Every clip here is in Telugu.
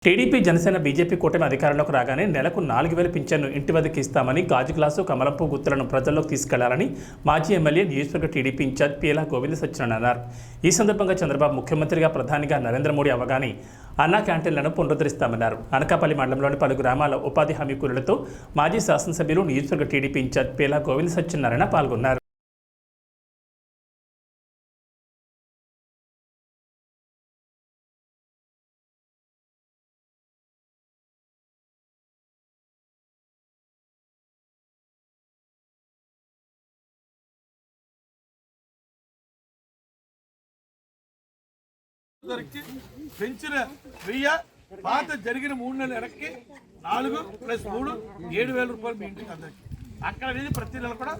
టీడీపీ జనసేన బీజేపీ కూటమి అధికారంలోకి రాగానే నెలకు 4000 పింఛన్ను ఇంటి వద్దకు ఇస్తామని గాజు గ్లాసు కమలంపు గుర్తులను ప్రజల్లోకి తీసుకెళ్లాలని మాజీ ఎమ్మెల్యే నియోజకవర్గ టీడీపీ ఇన్ఛార్జ్ పీలా గోవింద సత్యనారాయణ అన్నారు. ఈ సందర్భంగా చంద్రబాబు ముఖ్యమంత్రిగా ప్రధానిగా నరేంద్ర మోడీ అవగానే అన్నా క్యాంటీన్లను పునరుద్ధరిస్తామన్నారు. అనకాపల్లి మండలంలోని పలు గ్రామాల ఉపాధి హామీ కూలీలతో మాజీ శాసనసభ్యులు నియోజకవర్గ టీడీపీ ఇన్ఛార్జ్ పీలా గోవింద సత్యనారాయణ పాల్గొన్నారు. పెంచిన వెయ్యి పాత జరిగిన 3 నెలల వెనక్కి 4 + 3 7,000 రూపాయలు మీ ఇంటికి అందరికి అక్కడ అనేది ప్రతి నెల కూడా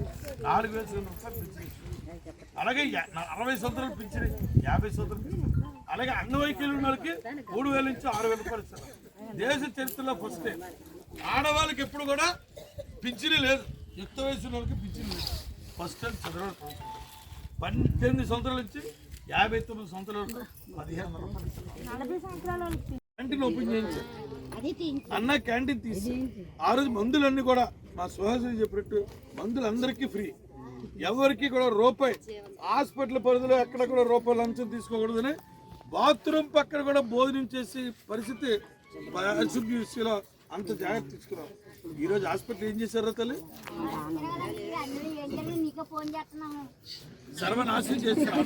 4,000 రూపాయలు పెంచిన. అలాగే 60 సంవత్సరాలు పెంచిన 50 సంవత్సరాలు పెంచిన. అలాగే అంగవైకల్యం ఉన్న వాళ్ళకి 3,000 నుంచి 6,000 రూపాయలు ఇస్తారు. దేశ చరిత్రలో ఫస్ట్ టైం ఆడవాళ్ళకి ఎప్పుడు కూడా పింఛని లేదు, యుక్త వయసు వాళ్ళకి పింఛని లేదు. ఫస్ట్ టైం చంద్రబాబు 18 సంవత్సరాల నుంచి 59 సంవత్సరాల వరకు 15 క్యాంటీన్ ఓపెన్ చేయించారు. అన్న క్యాంటీన్ తీసి ఆ రోజు మందులన్నీ కూడా మా సుహాసిని చెప్పినట్టు మందులందరికీ ఫ్రీ, ఎవరికి కూడా రూపాయి హాస్పిటల్ పరిధిలో ఎక్కడ కూడా రూపాయి లంచం తీసుకోకూడదని బాత్రూమ్ పక్కన కూడా భోజనం చేసే పరిస్థితి విషయంలో అంత జాగ్రత్త తీసుకున్నాం. ఈరోజు హాస్పిటల్ ఏం చేశారో తల్లి సర్వనాశనం చేస్తారు.